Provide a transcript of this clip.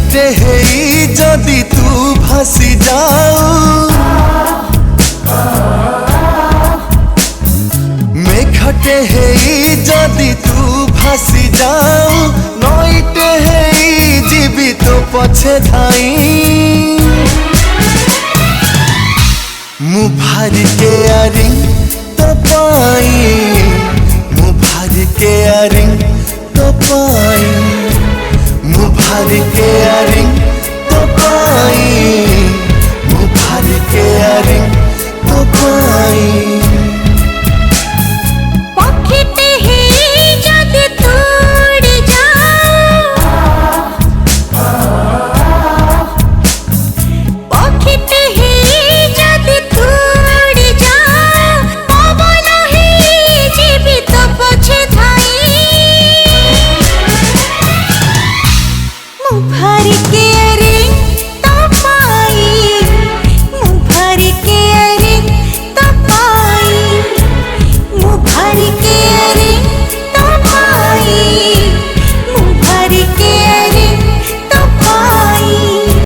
मेघटे हेई जदि तू भासी जाऊ, मेघटे हेई जदि तू भासी जाऊ, नईटे हेई जीवी तो पछे धाई। मु भारी केयरिंग तो पाई, मु भारी केयरिंग तो पाई, मु भारी केयरिंग तो पाई, मु भारी केयरिंग तो पाई। भारी